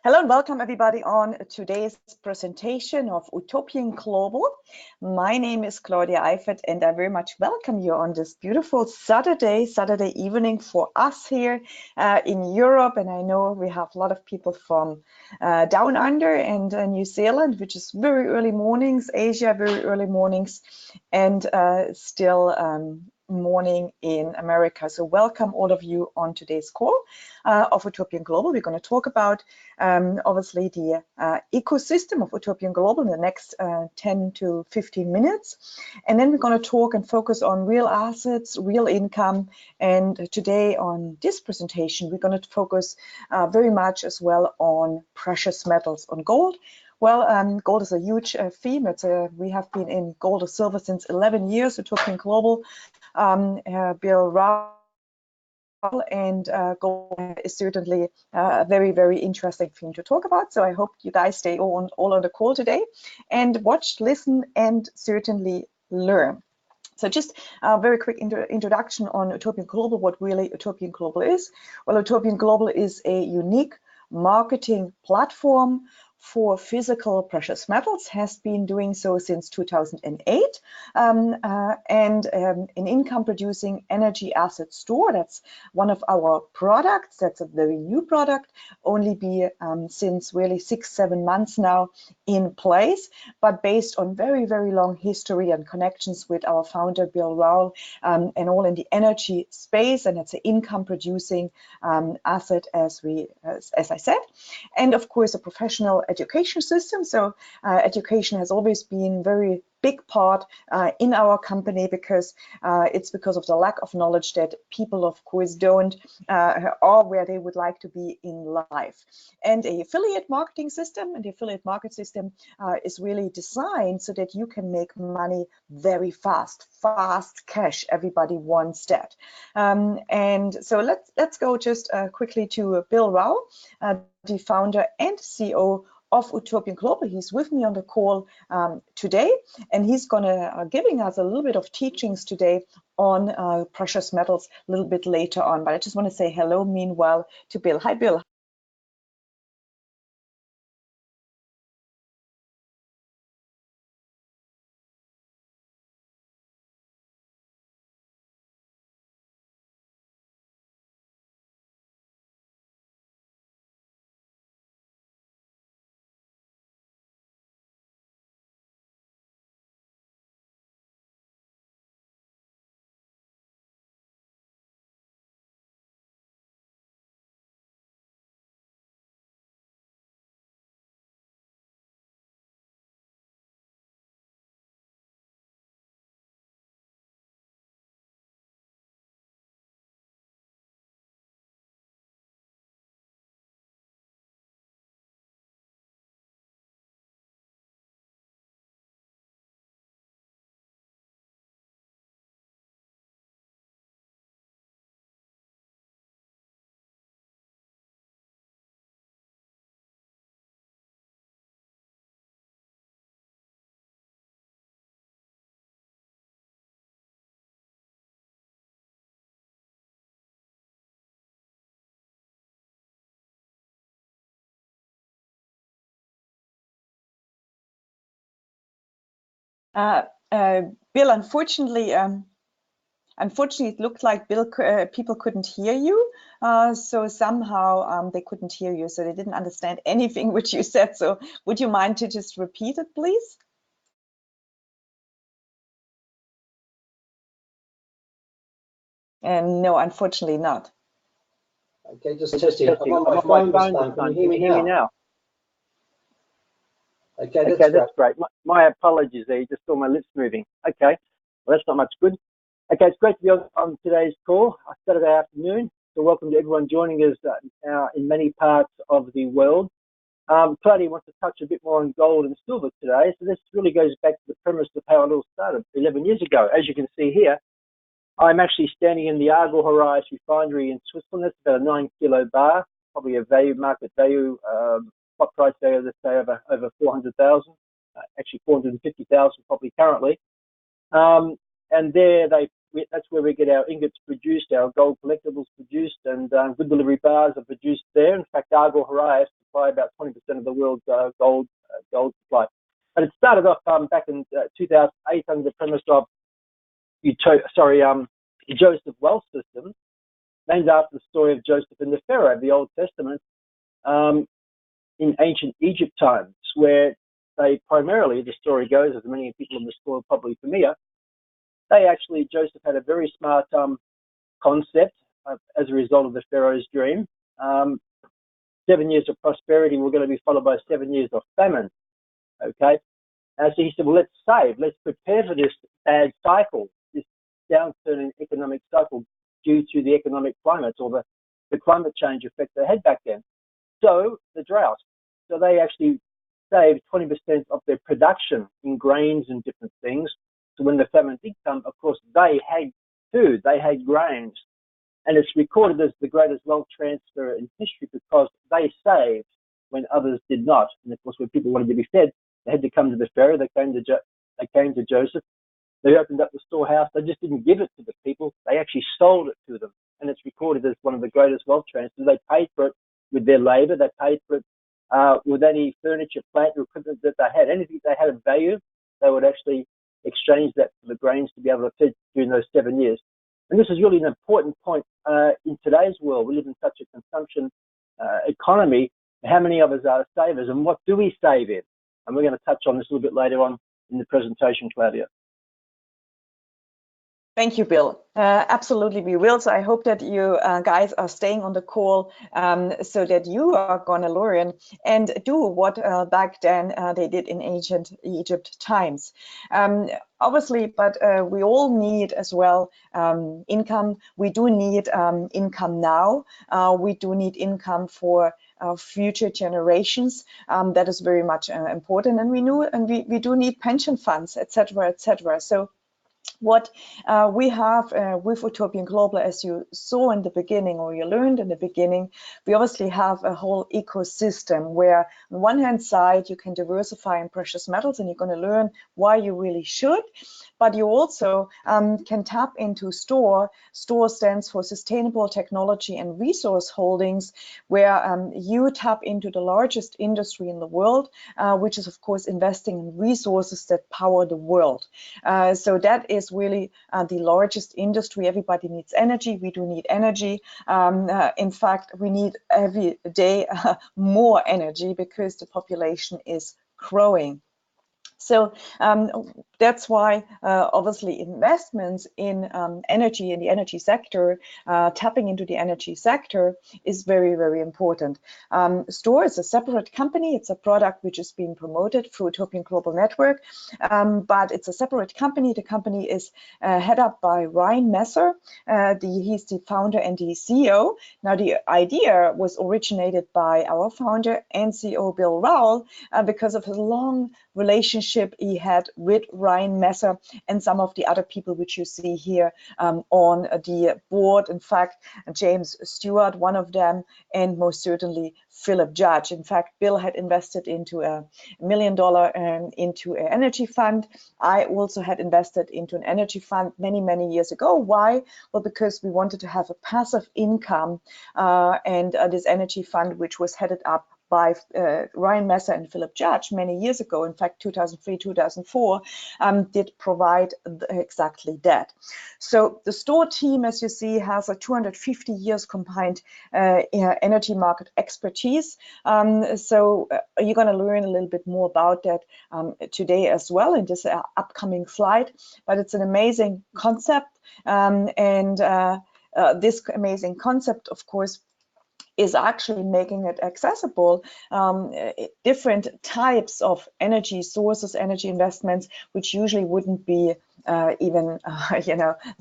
Hello and welcome everybody on today's presentation of Utopian Global. My name is Claudia Eifert and I very much welcome you on this beautiful Saturday evening for us here in Europe. And I know we have a lot of people from down under and New Zealand, which is very early mornings, Asia, very early mornings, and still morning in America. So welcome all of you on today's call of Utopian Global. We're going to talk about obviously the ecosystem of Utopian Global in the next 10 to 15 minutes. And then we're going to talk and focus on real assets, real income. And today on this presentation, we're going to focus very much as well on precious metals, on gold. Well, gold is a huge theme. We have been in gold or silver since 11 years, Utopian Global. Bill Rao and gold is certainly a very, very interesting thing to talk about. So I hope you guys stay all on the call today and watch, listen, and certainly learn. So just a very quick introduction on Utopian Global, what really Utopian Global is. Well, Utopian Global is a unique marketing platform for physical precious metals, has been doing so since 2008, and an income-producing energy asset store. That's one of our products. That's a very new product, only be since really 6-7 months now in place, but based on very, very long history and connections with our founder, Bill Rowell, and all in the energy space. And it's an income-producing asset, as I said. And of course, a professional education system. So education has always been very big part in our company because it's because of the lack of knowledge that people, of course, don't are where they would like to be in life. And a affiliate marketing system, and the affiliate market system is really designed so that you can make money very fast cash. Everybody wants that. And so let's go just quickly to Bill Rao, the founder and CEO of Utopian Global. He's with me on the call today, and he's gonna giving us a little bit of teachings today on precious metals a little bit later on. But I just want to say hello meanwhile to Bill. Hi, Bill. Bill, unfortunately, it looked like people couldn't hear you. So somehow they couldn't hear you, so they didn't understand anything which you said. So would you mind to just repeat it, please? No, unfortunately not. Okay, just testing. I'm on my phone this time. Can you hear me now? Okay, that's great. My apologies there. You just saw my lips moving. Okay, well, that's not much good. Okay, it's great to be on today's call, Saturday afternoon. So welcome to everyone joining us in many parts of the world. Claudia wants to touch a bit more on gold and silver today. So this really goes back to the premise of how it all started 11 years ago. As you can see here, I'm actually standing in the Argel refinery in Switzerland. That's about a 9-kilo bar, probably a market value, spot price value, let's say over 400,000, actually 450,000 probably currently. And there that's where we get our ingots produced, our gold collectibles produced, and good delivery bars are produced there. In fact, Argel supply about 20% of the world's gold supply. But it started off back in 2008 under the premise of the Joseph wealth system, named after the story of Joseph and the Pharaoh of the Old Testament in ancient Egypt times, where they primarily, the story goes, as many people on this call are probably familiar, Joseph had a very smart concept as a result of the Pharaoh's dream. 7 years of prosperity were going to be followed by 7 years of famine. Okay, so he said, well, let's save, let's prepare for this bad cycle, this downturn in economic cycle due to the economic climate or the climate change effect they had back then. So the drought. So they actually saved 20% of their production in grains and different things. So when the famine did come, of course, they had food, they had grains. And it's recorded as the greatest wealth transfer in history because they saved when others did not. And of course, when people wanted to be fed, they had to come to the Pharaoh. They came to Joseph. They opened up the storehouse. They just didn't give it to the people. They actually sold it to them. And it's recorded as one of the greatest wealth transfers. They paid for it with their labor. They paid for it with any furniture, plant, or equipment that they had. Anything they had of value, they would actually exchange that for the grains to be able to feed during those 7 years. And this is really an important point in today's world. We live in such a consumption economy. How many of us are savers, and what do we save in? And we're going to touch on this a little bit later on in the presentation, Claudia. Thank you, Bill. Absolutely, we will. So I hope that you guys are staying on the call so that you are going to learn and do what back then they did in ancient Egypt times. Obviously, but we all need as well income. We do need income now. We do need income for future generations. That is very much important. And we do need pension funds, etc., etc. So what we have with Utopian Global, as you saw in the beginning, or you learned in the beginning, we obviously have a whole ecosystem where on one hand side you can diversify in precious metals, and you're going to learn why you really should, but you also can tap into STORE. STORE stands for Sustainable Technology and Resource Holdings, where you tap into the largest industry in the world, which is of course investing in resources that power the world. So that is really the largest industry. Everybody needs energy. We do need energy. In fact, we need every day more energy because the population is growing. So that's why obviously investments in energy, in the energy sector, tapping into the energy sector is very, very important. STORE is a separate company. It's a product which is being promoted through Utopian Global Network, but it's a separate company. The company is head up by Ryan Messer. He's the founder and the CEO. Now, the idea was originated by our founder and CEO, Bill Rowell, because of his long relationship he had with Ryan Messer and some of the other people which you see here on the board. In fact, James Stewart, one of them, and most certainly Philip Judge. In fact, Bill had invested into $1 million into an energy fund. I also had invested into an energy fund many, many years ago. Why? Well, because we wanted to have a passive income, and this energy fund, which was headed up by Ryan Messer and Philip Judge many years ago, in fact 2003, 2004, did provide exactly that. So the STORE team, as you see, has a 250 years combined energy market expertise. So you're going to learn a little bit more about that today as well in this upcoming slide, but it's an amazing concept, and this amazing concept, of course, is actually making it accessible, different types of energy sources, energy investments, which usually wouldn't be even,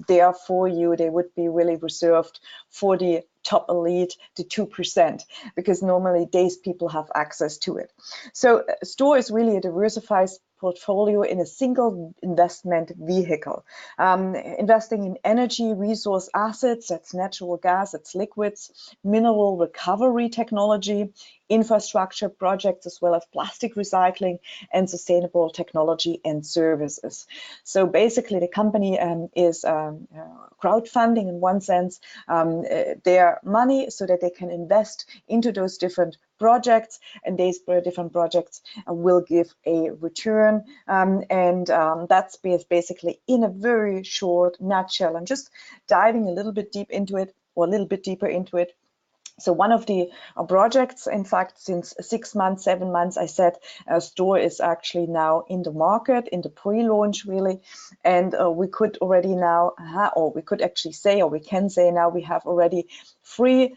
there for you. They would be really reserved for the top elite, the 2%, because normally these people have access to it. So STORE is really a diversified portfolio in a single investment vehicle, investing in energy resource assets, that's natural gas, that's liquids, mineral recovery technology, infrastructure projects, as well as plastic recycling and sustainable technology and services. So basically the company is crowdfunding in one sense their money so that they can invest into those different projects, and these different projects will give a return, and that's basically in a very short nutshell. And just diving a little bit deep into it, or a little bit deeper into it. So one of the projects, in fact, since 6 months, 7 months, I said Store is actually now in the market, in the pre-launch really, and we could already now, or we could actually say, or we can say now, we have already 3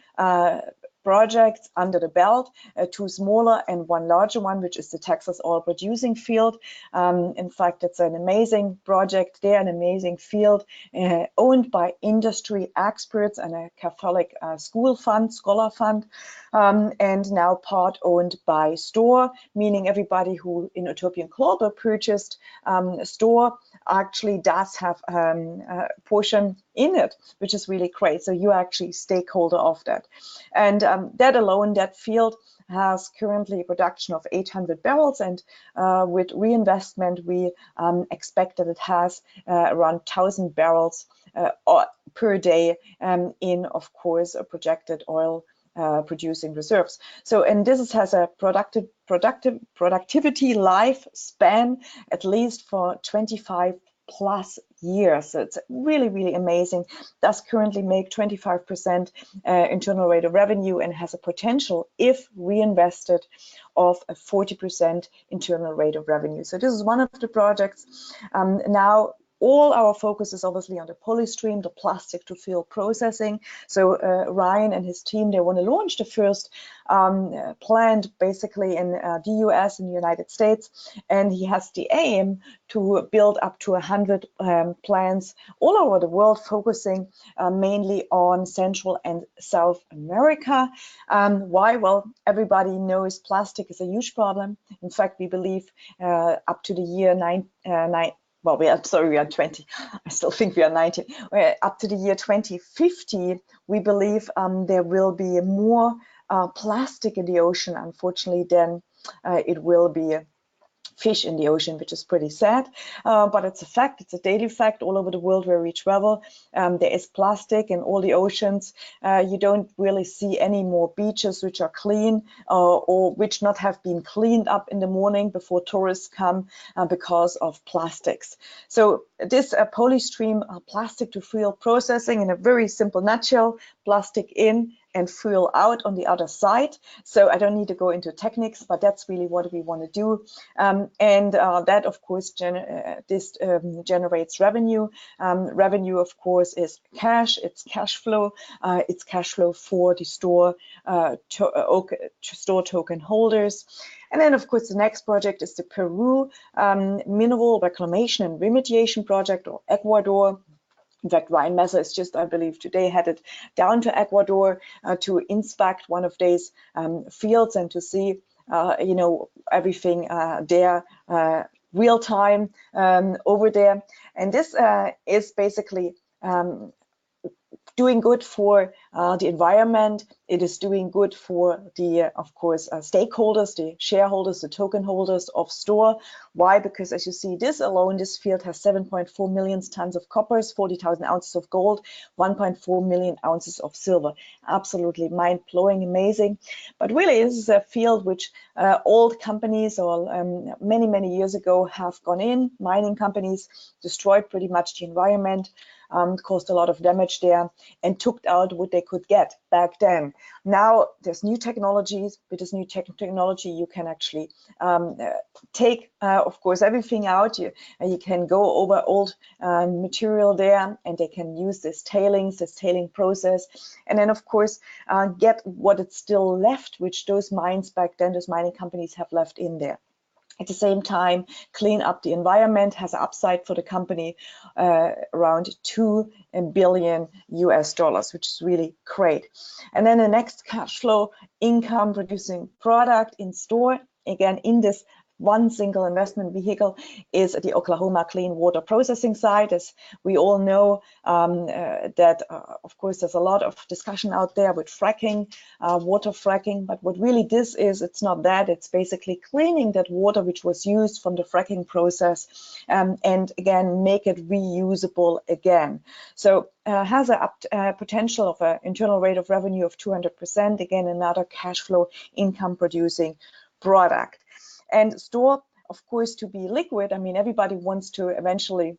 projects under the belt, 2 smaller and 1 larger one, which is the Texas oil producing field. In fact, it's an amazing project there, an amazing field owned by industry experts and a Catholic scholar fund, and now part owned by Store, meaning everybody who in Utopian Global purchased Store actually does have a portion in it, which is really great. So you're actually stakeholder of that. And that alone, that field has currently a production of 800 barrels, and with reinvestment, we expect that it has around 1,000 barrels per day in, of course, a projected oil producing reserves. So, and this has a productivity lifespan at least for 25 plus years. So it's really, really amazing. Does currently make 25% internal rate of revenue, and has a potential, if reinvested, of a 40% internal rate of revenue. So this is one of the projects. Now, all our focus is obviously on the polystream, the plastic to fuel processing. So Ryan and his team, they want to launch the first plant basically in the US, in the United States, and he has the aim to build up to 100 plants all over the world, focusing mainly on Central and South America. Why? Well, everybody knows plastic is a huge problem. In fact, we believe up to the year well, we are 20. I still think we are 19. Up to the year 2050, we believe there will be more plastic in the ocean, unfortunately, than it will be fish in the ocean, which is pretty sad, but it's a fact. It's a daily fact all over the world where we travel. There is plastic in all the oceans. You don't really see any more beaches which are clean or which not have been cleaned up in the morning before tourists come because of plastics. So this polystream plastic to fuel processing, in a very simple nutshell, plastic in and fuel out on the other side. So I don't need to go into techniques, but that's really what we want to do. And that, of course, generates revenue. Revenue, of course, is cash. It's cash flow. It's cash flow for the store token holders. And then, of course, the next project is the Peru Mineral Reclamation and Remediation Project, or Ecuador. In fact, Ryan Messer is just, I believe, today headed down to Ecuador to inspect one of these fields and to see, you know, everything there real time over there. And this is basically doing good for the environment. It is doing good for the, of course, stakeholders, the shareholders, the token holders of Store. Why? Because as you see, this alone, this field has 7.4 million tons of copper, 40,000 ounces of gold, 1.4 million ounces of silver. Absolutely mind-blowing, amazing. But really, this is a field which old companies, or many, many years ago, have gone in, mining companies, destroyed pretty much the environment, caused a lot of damage there, and took out what they could get back then. Now there's new technologies. With this new technology, you can actually take, of course, everything out. You can go over old material there, and they can use this tailing process, and then, of course, get what is still left, which those mines back then, those mining companies have left in there. At the same time, clean up the environment, has an upside for the company around $2 billion US, which is really great. And then the next cash flow income producing product in Store, again in this one single investment vehicle is the Oklahoma clean water processing site. As we all know, that of course there's a lot of discussion out there with fracking, water fracking, but what really this is, it's not that, it's basically cleaning that water which was used from the fracking process, and again make it reusable again. So has a potential of an internal rate of revenue of 200%, again another cash flow income producing product. And store, of course, to be liquid, I mean, everybody wants to eventually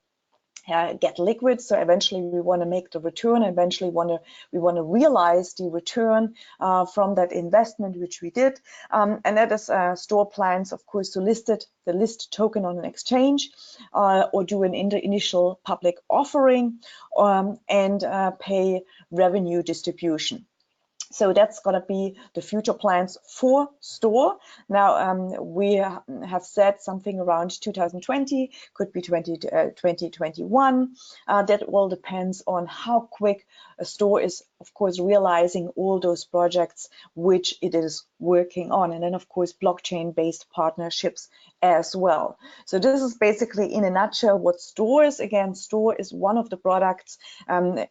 get liquid, so eventually we want to make the return, eventually we want to realize the return from that investment which we did, and that is store plans, of course, to list it, the list token on an exchange, or do an initial public offering, and pay revenue distribution. So that's going to be the future plans for store. Now, we have said something around 2020, could be 2021. That all depends on how quick a store is, of course, realizing all those projects which it is working on. And then, of course, blockchain-based partnerships as well. So this is basically, in a nutshell, what store is. Again, store is one of the products or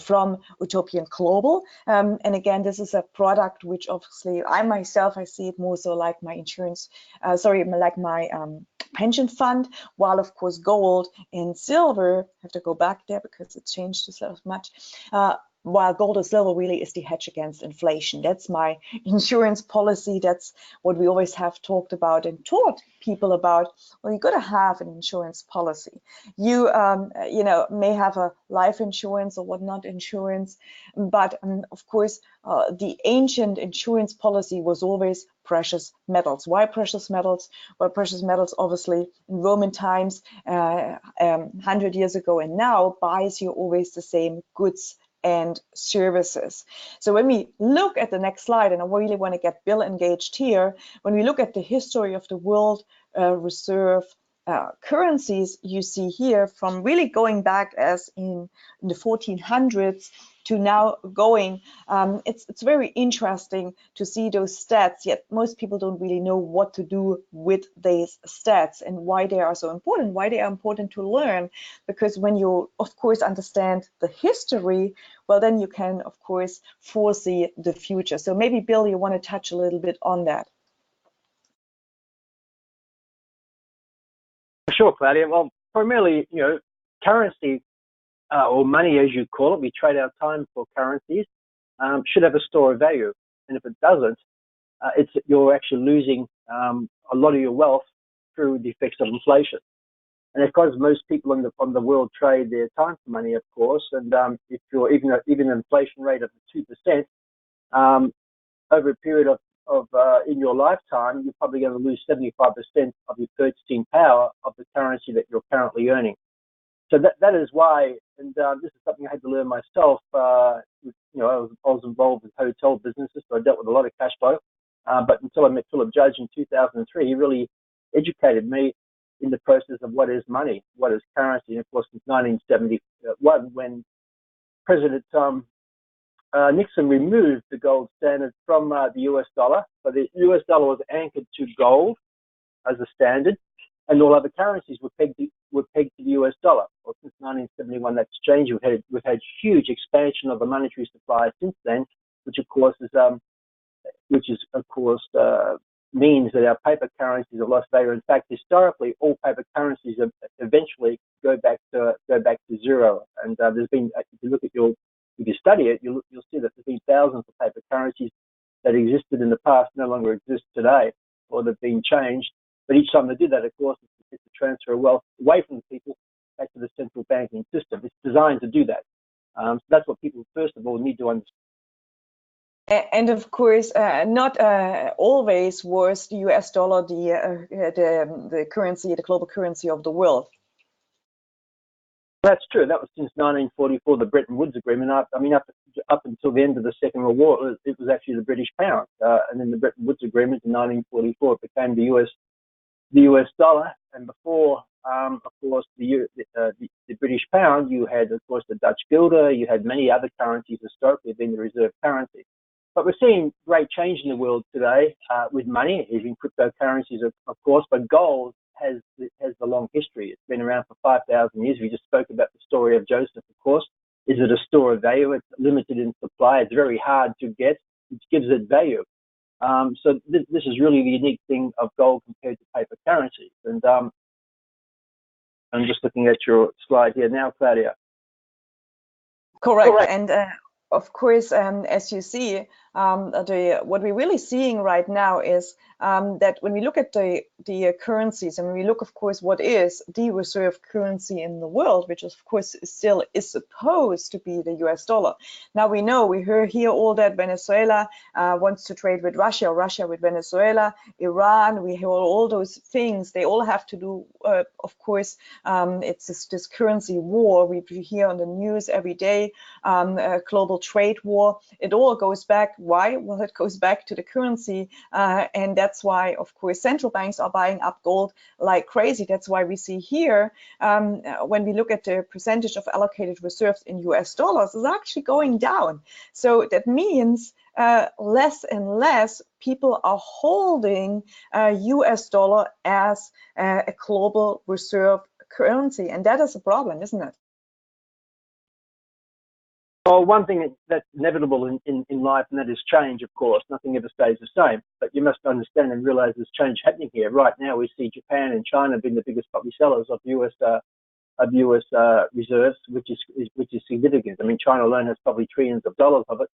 from Utopian Global. And again, this is a product which obviously I myself, I see it more so like my insurance, like my pension fund, while of course gold and silver, I have to go back there because it changed so much, while gold and silver really is the hedge against inflation. That's my insurance policy. That's what we always have talked about and taught people about. Well, you got to have an insurance policy. You may have a life insurance or whatnot insurance, but of course the ancient insurance policy was always precious metals. Why precious metals? Well, precious metals obviously in Roman times, 100 years ago and now, buys you always the same goods and services. So when we look at the next slide, and I really want to get Bill engaged here, when we look at the history of the world reserve currencies, you see here from really going back as in the 1400s to now going, it's very interesting to see those stats, yet most people don't really know what to do with these stats and why they are so important, why they are important to learn, because when you, of course, understand the history, well, then you can, of course, foresee the future. So maybe, Bill, you want to touch a little bit on that. Sure, Claudia. Well, primarily, currency or money, as you call it, we trade our time for currencies, should have a store of value. And if it doesn't, you're actually losing a lot of your wealth through the effects of inflation. And because most people on the world trade their time for money, of course, and if you're even an inflation rate of 2%, over a period of in your lifetime, you're probably going to lose 75% of your purchasing power of the currency that you're currently earning. So that is why, and this is something I had to learn myself. I was involved with hotel businesses, so I dealt with a lot of cash flow. But until I met Philip Judge in 2003, he really educated me in the process of what is money, what is currency. And of course, since 1971, when President Nixon removed the gold standard from the US dollar, so the US dollar was anchored to gold as a standard, and all other currencies were pegged to the US dollar. Well, since 1971, that's changed. We've had huge expansion of the monetary supply since then, which of course means that our paper currencies have lost value. In fact, historically, all paper currencies eventually go back to zero. And there's been, if you study it, you'll see that there's been thousands of paper currencies that existed in the past no longer exist today, or they've been changed. But each time they do that, of course, it's a transfer of wealth away from the people back to the central banking system. It's designed to do that. So that's what people, first of all, need to understand. And of course, not always was the US dollar the currency, the global currency of the world. That's true. That was since 1944, the Bretton Woods Agreement. Up until the end of the Second World War, it was actually the British pound. And then the Bretton Woods Agreement in 1944, it became the US dollar. And before, of course, the British pound, you had, of course, the Dutch guilder. You had many other currencies historically being the reserve currency. But we're seeing great change in the world today with money, even cryptocurrencies, of course. But gold has the long history. It's been around for 5,000 years. We just spoke about the story of Joseph, of course. Is it a store of value? It's limited in supply. It's very hard to get, which gives it value. So this is really the unique thing of gold compared to paper currencies. And I'm just looking at your slide here now, Claudia. Correct. And of course, as you see, what we're really seeing right now is that when we look at the currencies, and we look, of course, what is the reserve currency in the world, which of course still is supposed to be the US dollar. Now we know, we hear all that Venezuela wants to trade with Russia, or Russia with Venezuela, Iran, we hear all those things. They all have to do, of course, it's this currency war we hear on the news every day, global trade war. It all goes back. Why? Well, it goes back to the currency, and that's why, of course, central banks are buying up gold like crazy. That's why we see here, when we look at the percentage of allocated reserves in US dollars, is actually going down. So that means less and less people are holding US dollar as a global reserve currency, and that is a problem, isn't it? Well, one thing that's inevitable in life, and that is change, of course. Nothing ever stays the same. But you must understand and realize there's change happening here. Right now, we see Japan and China being the biggest public sellers of US reserves, which is significant. I mean, China alone has probably trillions of dollars of it.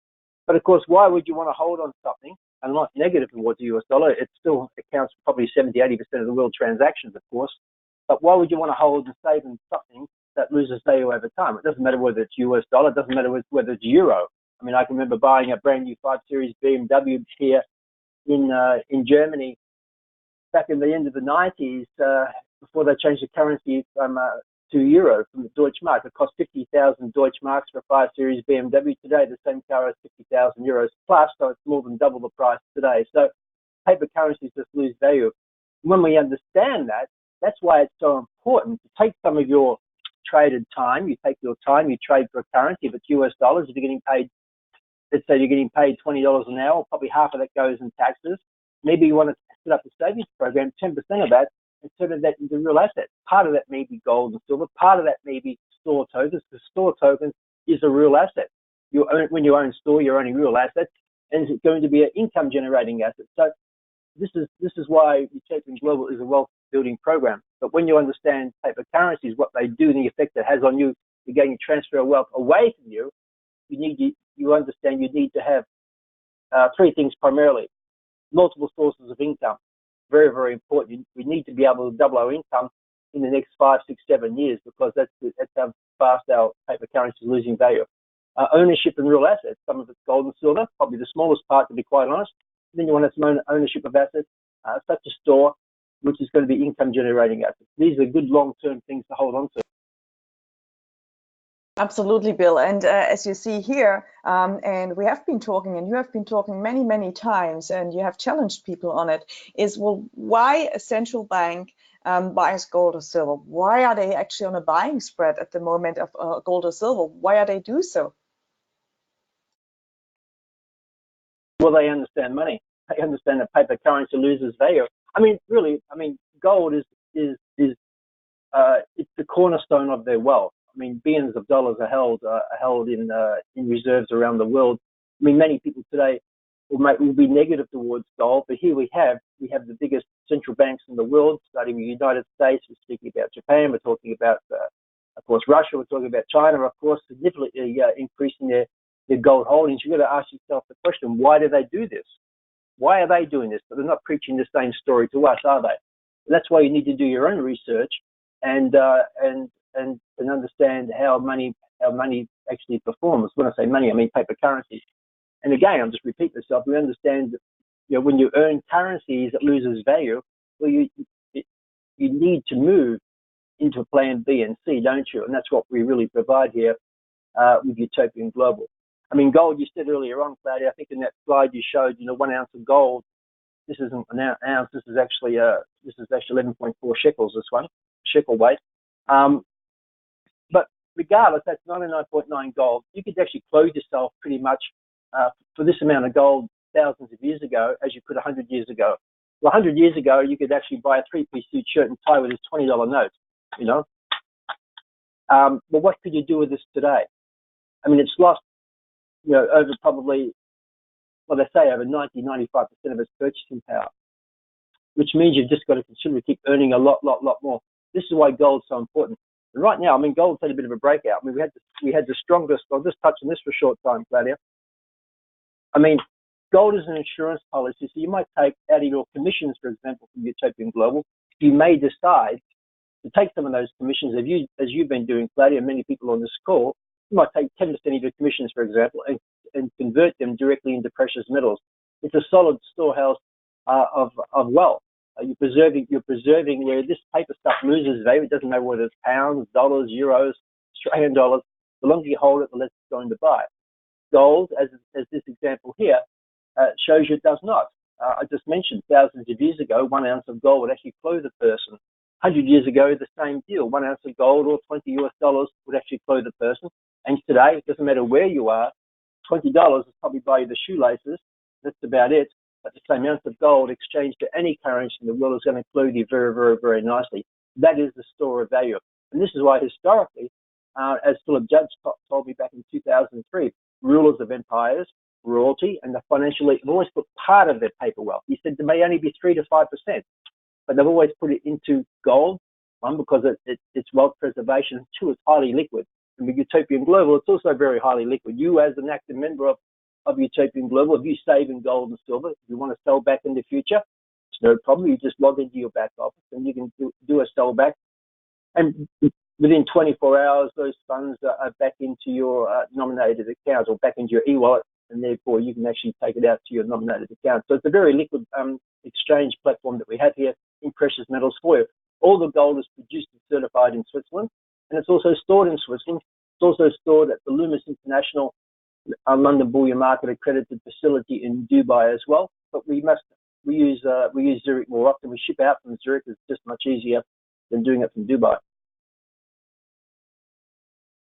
But of course, why would you want to hold on something? And not negative towards the US dollar. It still accounts for probably 70–80% of the world transactions, of course. But why would you want to hold and save in something that loses value over time? It doesn't matter whether it's US dollar, it doesn't matter whether it's euro. I mean, I can remember buying a brand new 5 Series BMW here in Germany back in the end of the 90s, before they changed the currency to euro from the Deutschmark. It cost 50,000 Deutschmarks for a 5 Series BMW. Today, the same car is 50,000 euros plus, so it's more than double the price today. So paper currencies just lose value. When we understand that, that's why it's so important to take some of your traded time. You take your time, you trade for a currency. If it's US dollars, if you're getting paid, let's say you're getting paid $20 an hour, probably half of that goes in taxes. Maybe you want to set up a savings program, 10% of that, and turn that into real assets. Part of that may be gold and silver. Part of that may be store tokens. The store token is a real asset. When you own store, you're owning real assets, and it's going to be an income generating asset. So this is why Utopian Global is a wealth building program. But when you understand paper currencies, what they do and the effect it has on you, you're getting transfer of wealth away from you. You understand you need to have three things primarily: multiple sources of income, very, very important. We need to be able to double our income in the next 5, 6, 7 years, because that's how fast our paper currency is losing value. Ownership in real assets, some of it's gold and silver, probably the smallest part, to be quite honest. Then you want some ownership of assets, such a store, which is going to be income generating assets. These are good long-term things to hold on to. Absolutely, Bill. And as you see here, and we have been talking, and you have been talking many, many times, and you have challenged people on it, is, well, why a central bank buys gold or silver? Why are they actually on a buying spread at the moment of gold or silver? Why are they do so? Well, they understand money. They understand that paper currency loses value. I mean, really, gold is it's the cornerstone of their wealth. I mean, billions of dollars are held in reserves around the world. I mean, many people today will be negative towards gold, but here we have the biggest central banks in the world, starting with the United States. We're speaking about Japan. We're talking about, of course, Russia. We're talking about China, of course, significantly increasing their gold holdings. You've got to ask yourself the question: why do they do this? Why are they doing this? But they're not preaching the same story to us, are they? That's why you need to do your own research and understand how money actually performs. When I say money, I mean paper currencies. And again, I'll just repeat myself. We understand that, when you earn currencies, it loses value. Well, you need to move into plan B and C, don't you? And that's what we really provide here with Utopian Global. I mean, gold, you said earlier on, Claudia, I think in that slide you showed, 1 ounce of gold. This isn't an ounce. This is actually 11.4 shekels. This one, shekel weight. But regardless, that's 99.9 gold. You could actually clothe yourself pretty much for this amount of gold thousands of years ago as you could 100 years ago. Well, 100 years ago, you could actually buy a three-piece suit shirt and tie with a $20 note, you know. But what could you do with this today? I mean, it's lost, you know, over probably, well, they say over 90-95% of its purchasing power, which means you've just got to continue to keep earning a lot more. This is why gold's so important. And right now, I mean, gold's had a bit of a breakout. I mean, we had the strongest. I'll just touch on this for a short time, Claudia. I mean, gold is an insurance policy, so you might take out of your commissions, for example, from Utopian Global. You may decide to take some of those commissions, as you've been doing, Claudia, and many people on this call. You might take 10% of your commissions, for example, and convert them directly into precious metals. It's a solid storehouse of wealth. You're preserving where this paper stuff loses value. It doesn't matter whether it's pounds, dollars, euros, Australian dollars. The longer you hold it, the less it's going to buy. Gold, as this example here, shows you it does not. I just mentioned thousands of years ago, 1 ounce of gold would actually clothe a person. 100 years ago, the same deal. 1 ounce of gold or $20 US would actually clothe a person. And today, it doesn't matter where you are, $20 will probably buy you the shoelaces. That's about it. But the same ounce of gold exchanged to any currency in the world is going to clothe you very nicely. That is the store of value. And this is why historically, as Philip Judge told me back in 2003, rulers of empires, royalty, and the financial elite have always put part of their paper wealth. He said there may only be 3 to 5%, but they've always put it into gold. One, because it's wealth preservation. 2, it's highly liquid. And with Utopian Global, it's also very highly liquid. You, as an active member of Utopian Global, if you save in gold and silver, if you want to sell back in the future, it's no problem. You just log into your back office and you can do a sell back. And within 24 hours, those funds are back into your nominated account or back into your e-wallet, and therefore you can actually take it out to your nominated account. So it's a very liquid exchange platform that we have here in precious metals for you. All the gold is produced and certified in Switzerland, and it's also stored in Switzerland. It's also stored at the Loomis International London Bullion Market accredited facility in Dubai as well. But we use Zurich more often. We ship out from Zurich. It's just much easier than doing it from Dubai.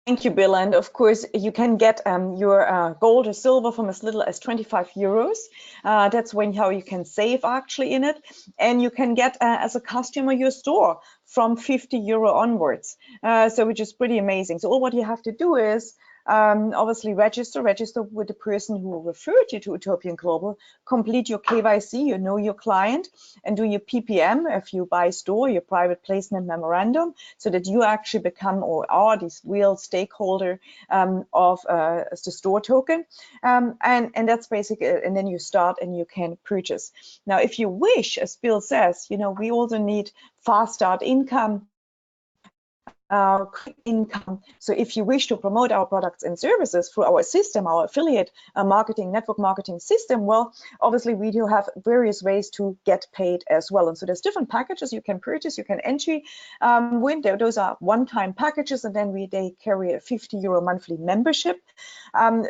Thank you, Bill. And of course, you can get your gold or silver from as little as 25 euros. That's how you can save actually in it. And you can get, as a customer, your store from 50 euro onwards. So which is pretty amazing. So all what you have to do is obviously register with the person who referred you to Utopian Global, complete your KYC, you know your client, and do your PPM if you buy store, your private placement memorandum, so that you actually become or are this real stakeholder of the store token. And that's basically, and then you start and you can purchase. Now, if you wish, as Bill says, you know, we also need fast start income, quick income. So if you wish to promote our products and services through our system, our affiliate marketing, network marketing system, well, obviously we do have various ways to get paid as well. And so there's different packages you can purchase, you can entry win. Those are one-time packages, and then they carry a 50 euro monthly membership,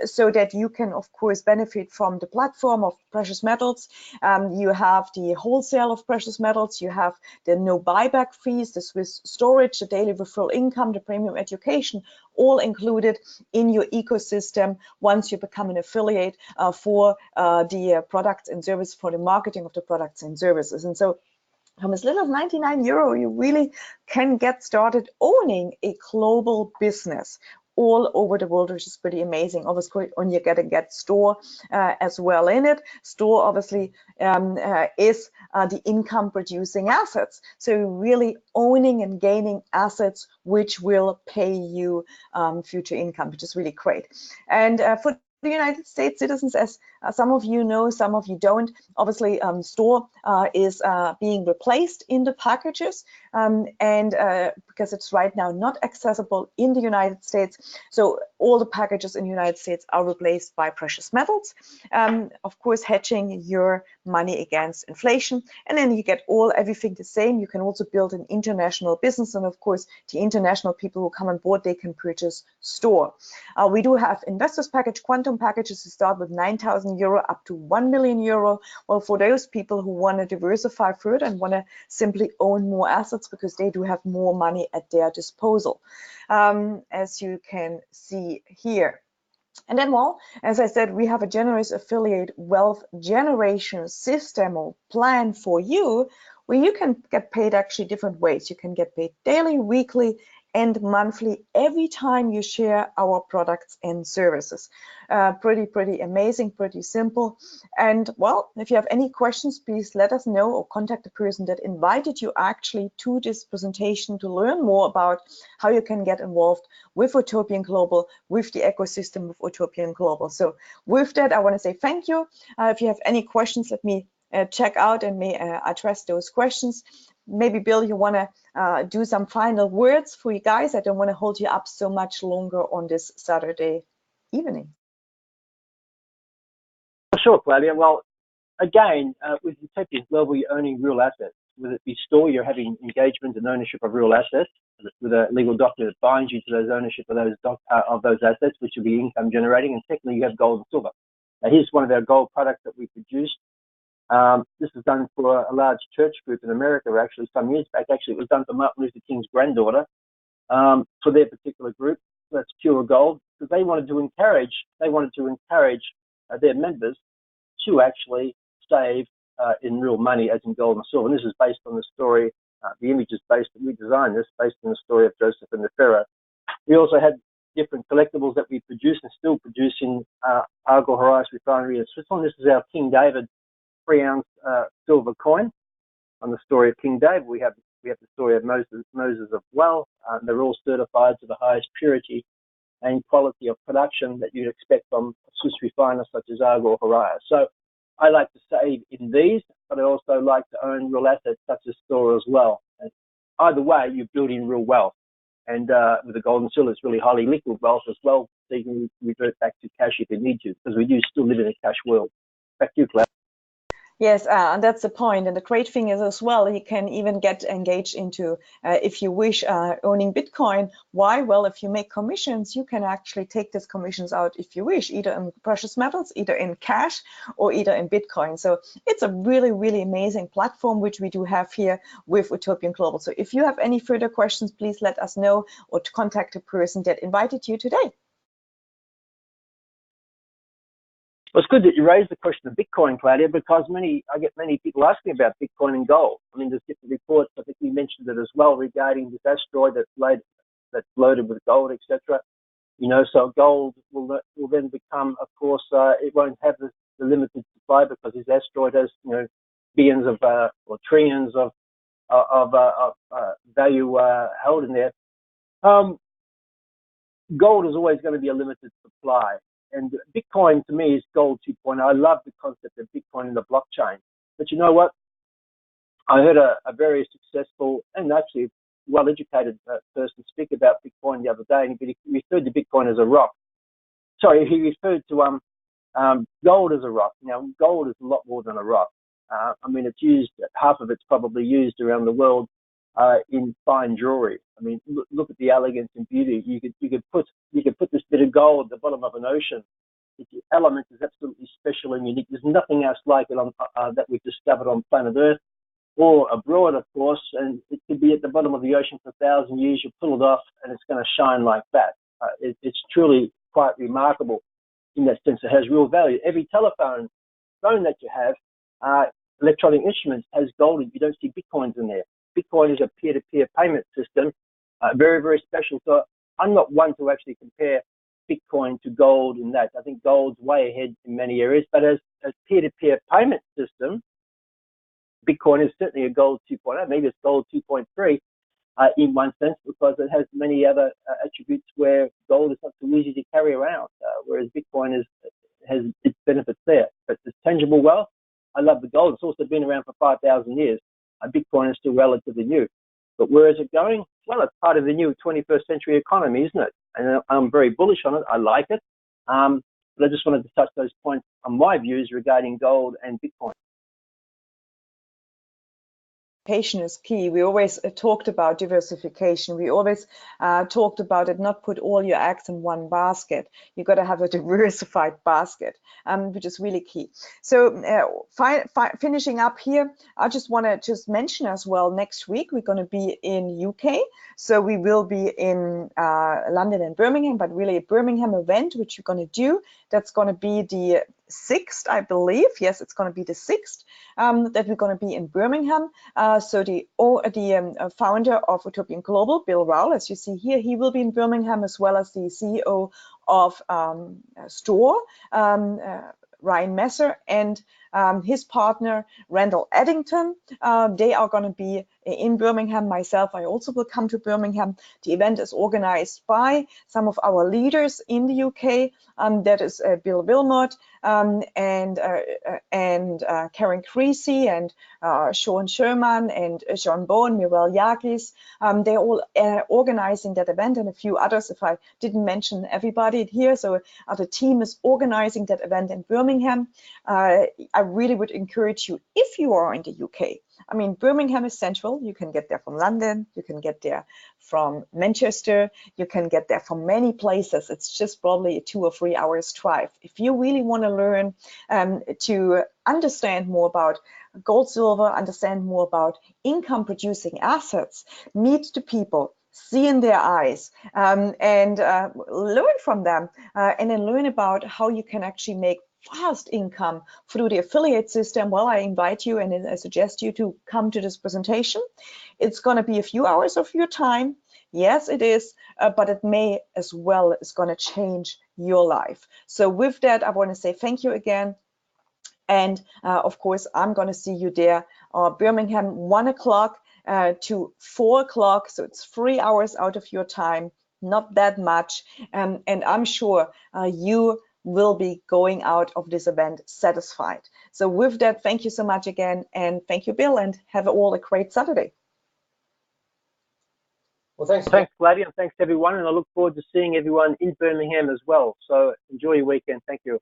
so that you can, of course, benefit from the platform of precious metals. You have the wholesale of precious metals, you have the no buyback fees, the Swiss storage, the daily referral income, the premium education, all included in your ecosystem once you become an affiliate for the products and services, for the marketing of the products and services. And so from as little as 99 euro, you really can get started owning a global business all over the world, which is pretty amazing. Obviously, when you get store as well in it. Store obviously is the income producing assets. So really owning and gaining assets which will pay you future income, which is really great. And for the United States citizens, as some of you know, some of you don't, obviously store is being replaced in the packages, and because it's right now not accessible in the United States, so all the packages in the United States are replaced by precious metals, of course hedging your money against inflation, and then you get everything the same. You can also build an international business, and of course the international people who come on board, they can purchase store. We do have investors package, quantum packages to start with 9,000 euro up to 1 million euro. Well, for those people who want to diversify further and want to simply own more assets because they do have more money at their disposal, as you can see here. And then, well, as I said, we have a generous affiliate wealth generation system or plan for you where you can get paid actually different ways. You can get paid daily, weekly, and monthly every time you share our products and services. Pretty amazing, pretty simple. And well, if you have any questions, please let us know or contact the person that invited you actually to this presentation to learn more about how you can get involved with Utopian Global, with the ecosystem of Utopian Global. So with that, I want to say thank you. If you have any questions, let me check out and may address those questions. Maybe, Bill, you want to do some final words for you guys? I don't want to hold you up so much longer on this Saturday evening. Sure, Claudia. Well, again, with Utopian Global, you're owning real assets. With it be store, you're having engagement and ownership of real assets with a legal document that binds you to those ownership of those assets, which will be income generating. And secondly, you have gold and silver. Now, here's one of our gold products that we produced. This was done for a large church group in America, actually, some years back. Actually, it was done for Martin Luther King's granddaughter for their particular group. So that's pure gold, because they wanted to encourage their members to actually save in real money, as in gold and silver. And this is based on the story. The image is based. We designed this based on the story of Joseph and the Pharaoh. We also had different collectibles that we produce and still produce in Argol Horizon Refinery in Switzerland. This is our King David 3-ounce silver coin. On the story of King David, we have the story of Moses of Well. They're all certified to the highest purity and quality of production that you'd expect from a Swiss refiner such as Argol Horizon. So I like to save in these, but I also like to own real assets such as store as well. And either way, you're building real wealth. And with the gold and silver, it's really highly liquid wealth as well, so you can revert back to cash if you need to, because we do still live in a cash world. Back to you, Claire. Yes, and that's the point. And the great thing is as well, you can even get engaged into, if you wish, owning Bitcoin. Why? Well, if you make commissions, you can actually take these commissions out if you wish, either in precious metals, either in cash, or either in Bitcoin. So it's a really amazing platform, which we do have here with Utopian Global. So if you have any further questions, please let us know or to contact the person that invited you today. Well, it's good that you raised the question of Bitcoin, Claudia, because I get many people asking about Bitcoin and gold. I mean, there's different reports. I think we mentioned it as well regarding this asteroid that's loaded with gold, etc. You know, so gold will then become, of course, it won't have the limited supply because this asteroid has, you know, billions of or trillions of value held in there. Gold is always going to be a limited supply. And Bitcoin, to me, is gold 2.0. I love the concept of Bitcoin in the blockchain. But you know what? I heard a very successful and actually well-educated person speak about Bitcoin the other day, and he referred to Bitcoin as a rock. Sorry, he referred to gold as a rock. Now, gold is a lot more than a rock. I mean, it's used, half of it's probably used around the world in fine jewelry. I mean, look at the elegance and beauty. You could put this bit of gold at the bottom of an ocean. The element is absolutely special and unique. There's nothing else like it on, that we've discovered on planet Earth or abroad, of course. And it could be at the bottom of the ocean for 1,000 years. You pull it off, and it's going to shine like that. It's truly quite remarkable in that sense. It has real value. Every phone that you have, electronic instruments, has gold. You don't see Bitcoins in there. Bitcoin is a peer-to-peer payment system, very special. So I'm not one to actually compare Bitcoin to gold in that. I think gold's way ahead in many areas, but as a peer-to-peer payment system, Bitcoin is certainly a gold 2.0. Maybe it's gold 2.3 in one sense, because it has many other attributes where gold is not so easy to carry around, whereas Bitcoin has its benefits there. But it's tangible wealth. I love the gold. It's also been around for 5,000 years. Bitcoin is still relatively new. But where is it going? Well, it's part of the new 21st century economy, isn't it? And I'm very bullish on it. I like it. But I just wanted to touch those points on my views regarding gold and Bitcoin. is key. We always talked about diversification. We always talked about it, not put all your eggs in one basket. You got to have a diversified basket, which is really key. So finishing up here, I just want to just mention as well, next week we're going to be in UK. So we will be in London and Birmingham, but really a Birmingham event, which we're going to do. That's going to be the 6th, I believe. Yes, it's going to be the 6th that we're going to be in Birmingham. So the founder of Utopian Global, Bill Rowell, as you see here, he will be in Birmingham, as well as the CEO of Store, Ryan Messer, and his partner, Randall Eddington. They are going to be in Birmingham. Myself, I also will come to Birmingham. The event is organized by some of our leaders in the UK. That is Bill Wilmot and Karen Creasy and Sean Sherman and John Bowen, Mirel Yagis. They're all organizing that event, and a few others, if I didn't mention everybody here. So the team is organizing that event in Birmingham. I really would encourage you, if you are in the UK. I mean, Birmingham is central. You can get there from London. You can get there from Manchester. You can get there from many places. It's just probably a 2 or 3 hours drive. If you really want to learn to understand more about gold, silver, understand more about income producing assets, meet the people, see in their eyes, and learn from them, and then learn about how you can actually make fast income through the affiliate system, well, I invite you and I suggest you to come to this presentation. It's going to be a few hours of your time. Yes, it is, but it may as well is going to change your life. So with that, I want to say thank you again. And of course, I'm going to see you there, Birmingham, 1 o'clock to 4 o'clock. So it's 3 hours out of your time, not that much. And I'm sure you will be going out of this event satisfied. So with that, thank you so much again. And thank you, Bill, and have all a great Saturday. Well, thanks, Gladys, and thanks everyone. And I look forward to seeing everyone in Birmingham as well. So enjoy your weekend. Thank you.